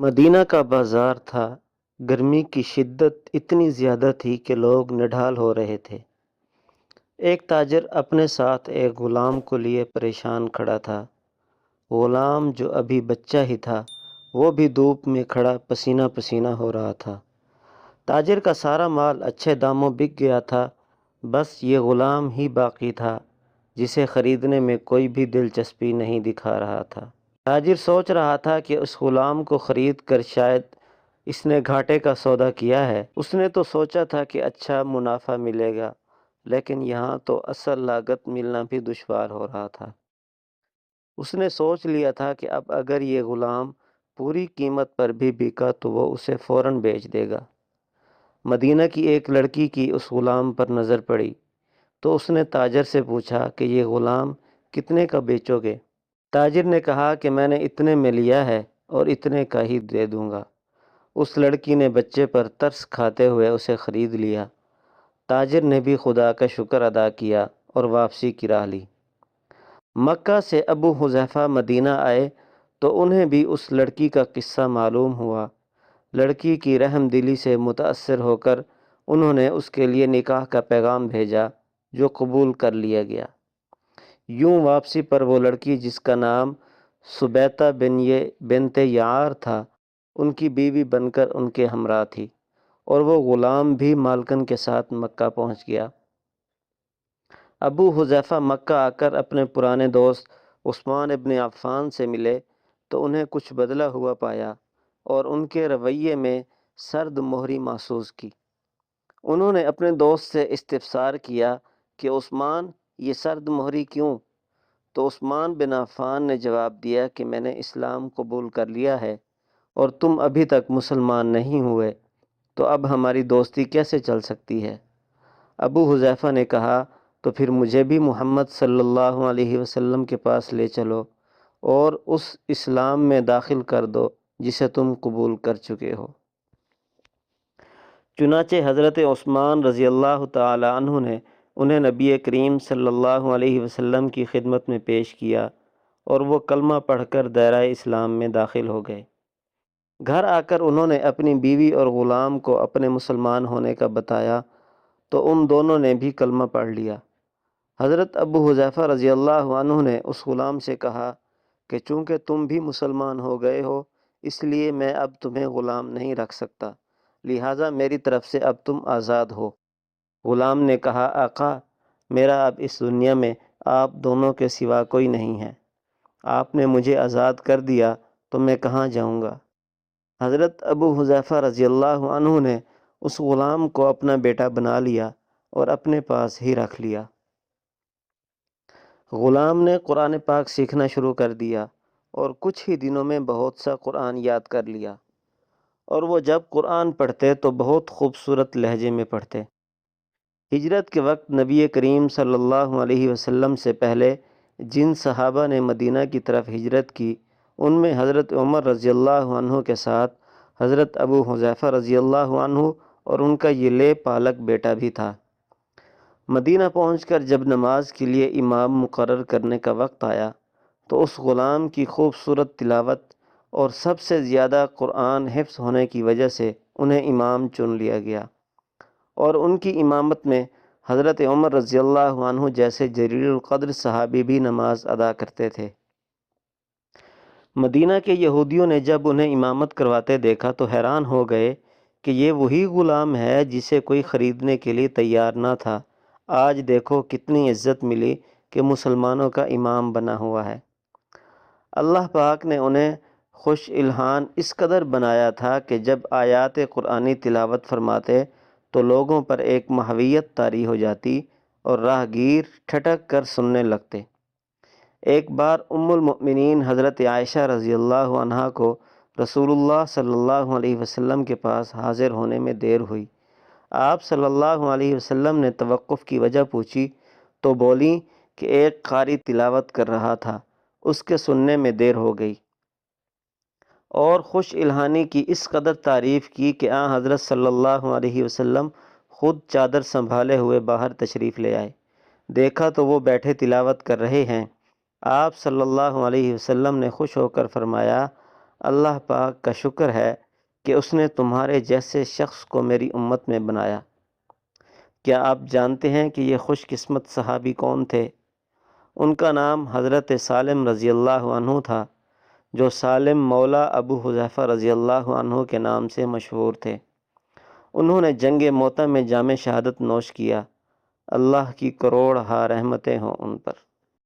مدینہ کا بازار تھا۔ گرمی کی شدت اتنی زیادہ تھی کہ لوگ نڈھال ہو رہے تھے۔ ایک تاجر اپنے ساتھ ایک غلام کو لیے پریشان کھڑا تھا۔ غلام جو ابھی بچہ ہی تھا، وہ بھی دھوپ میں کھڑا پسینہ پسینہ ہو رہا تھا۔ تاجر کا سارا مال اچھے داموں بک گیا تھا، بس یہ غلام ہی باقی تھا جسے خریدنے میں کوئی بھی دلچسپی نہیں دکھا رہا تھا۔ تاجر سوچ رہا تھا کہ اس غلام کو خرید کر شاید اس نے گھاٹے کا سودا کیا ہے۔ اس نے تو سوچا تھا کہ اچھا منافع ملے گا، لیکن یہاں تو اصل لاگت ملنا بھی دشوار ہو رہا تھا۔ اس نے سوچ لیا تھا کہ اب اگر یہ غلام پوری قیمت پر بھی بکا تو وہ اسے فوراً بیچ دے گا۔ مدینہ کی ایک لڑکی کی اس غلام پر نظر پڑی تو اس نے تاجر سے پوچھا کہ یہ غلام کتنے کا بیچو گے؟ تاجر نے کہا کہ میں نے اتنے میں لیا ہے اور اتنے کا ہی دے دوں گا۔ اس لڑکی نے بچے پر ترس کھاتے ہوئے اسے خرید لیا۔ تاجر نے بھی خدا کا شکر ادا کیا اور واپسی کی راہ لی۔ مکہ سے ابو حذیفہ مدینہ آئے تو انہیں بھی اس لڑکی کا قصہ معلوم ہوا۔ لڑکی کی رحم دلی سے متاثر ہو کر انہوں نے اس کے لیے نکاح کا پیغام بھیجا، جو قبول کر لیا گیا۔ یوں واپسی پر وہ لڑکی جس کا نام سبیتہ بنت یعار تھا، ان کی بیوی بن کر ان کے ہمراہ تھی، اور وہ غلام بھی مالکن کے ساتھ مکہ پہنچ گیا۔ ابو حذیفہ مکہ آ کر اپنے پرانے دوست عثمان ابن عفان سے ملے تو انہیں کچھ بدلہ ہوا پایا اور ان کے رویے میں سرد مہری محسوس کی۔ انہوں نے اپنے دوست سے استفسار کیا کہ عثمان، یہ سرد مہری کیوں؟ تو عثمان بن عفان نے جواب دیا کہ میں نے اسلام قبول کر لیا ہے اور تم ابھی تک مسلمان نہیں ہوئے، تو اب ہماری دوستی کیسے چل سکتی ہے؟ ابو حذیفہ نے کہا تو پھر مجھے بھی محمد صلی اللہ علیہ وسلم کے پاس لے چلو اور اس اسلام میں داخل کر دو جسے تم قبول کر چکے ہو۔ چنانچہ حضرت عثمان رضی اللہ تعالی عنہ نے انہیں نبی کریم صلی اللہ علیہ وسلم کی خدمت میں پیش کیا اور وہ کلمہ پڑھ کر دائرہ اسلام میں داخل ہو گئے۔ گھر آ کر انہوں نے اپنی بیوی اور غلام کو اپنے مسلمان ہونے کا بتایا تو ان دونوں نے بھی کلمہ پڑھ لیا۔ حضرت ابو حذیفہ رضی اللہ عنہ نے اس غلام سے کہا کہ چونکہ تم بھی مسلمان ہو گئے ہو، اس لیے میں اب تمہیں غلام نہیں رکھ سکتا، لہٰذا میری طرف سے اب تم آزاد ہو۔ غلام نے کہا آقا، میرا اب اس دنیا میں آپ دونوں کے سوا کوئی نہیں ہے، آپ نے مجھے آزاد کر دیا تو میں کہاں جاؤں گا؟ حضرت ابو حذیفہ رضی اللہ عنہ نے اس غلام کو اپنا بیٹا بنا لیا اور اپنے پاس ہی رکھ لیا۔ غلام نے قرآن پاک سیکھنا شروع کر دیا اور کچھ ہی دنوں میں بہت سا قرآن یاد کر لیا، اور وہ جب قرآن پڑھتے تو بہت خوبصورت لہجے میں پڑھتے۔ ہجرت کے وقت نبی کریم صلی اللہ علیہ وسلم سے پہلے جن صحابہ نے مدینہ کی طرف ہجرت کی، ان میں حضرت عمر رضی اللہ عنہ کے ساتھ حضرت ابو حذیفہ رضی اللہ عنہ اور ان کا یہ لے پالک بیٹا بھی تھا۔ مدینہ پہنچ کر جب نماز کے لیے امام مقرر کرنے کا وقت آیا تو اس غلام کی خوبصورت تلاوت اور سب سے زیادہ قرآن حفظ ہونے کی وجہ سے انہیں امام چن لیا گیا، اور ان کی امامت میں حضرت عمر رضی اللہ عنہ جیسے جلیل القدر صحابی بھی نماز ادا کرتے تھے۔ مدینہ کے یہودیوں نے جب انہیں امامت کرواتے دیکھا تو حیران ہو گئے کہ یہ وہی غلام ہے جسے کوئی خریدنے کے لیے تیار نہ تھا۔ آج دیکھو کتنی عزت ملی کہ مسلمانوں کا امام بنا ہوا ہے۔ اللہ پاک نے انہیں خوش الحان اس قدر بنایا تھا کہ جب آیات قرآنی تلاوت فرماتے تو لوگوں پر ایک محویت طاری ہو جاتی اور راہگیر ٹھٹک کر سننے لگتے۔ ایک بار ام المؤمنین حضرت عائشہ رضی اللہ عنہا کو رسول اللہ صلی اللہ علیہ وسلم کے پاس حاضر ہونے میں دیر ہوئی۔ آپ صلی اللہ علیہ وسلم نے توقف کی وجہ پوچھی تو بولیں کہ ایک قاری تلاوت کر رہا تھا، اس کے سننے میں دیر ہو گئی، اور خوش الحانی کی اس قدر تعریف کی کہ آن حضرت صلی اللہ علیہ وسلم خود چادر سنبھالے ہوئے باہر تشریف لے آئے۔ دیکھا تو وہ بیٹھے تلاوت کر رہے ہیں۔ آپ صلی اللہ علیہ وسلم نے خوش ہو کر فرمایا، اللہ پاک کا شکر ہے کہ اس نے تمہارے جیسے شخص کو میری امت میں بنایا۔ کیا آپ جانتے ہیں کہ یہ خوش قسمت صحابی کون تھے؟ ان کا نام حضرت سالم رضی اللہ عنہ تھا، جو سالم مولا ابو حذیفہ رضی اللہ عنہ کے نام سے مشہور تھے۔ انہوں نے جنگ موطا میں جام شہادت نوش کیا۔ اللہ کی کروڑ ہا رحمتیں ہوں ان پر۔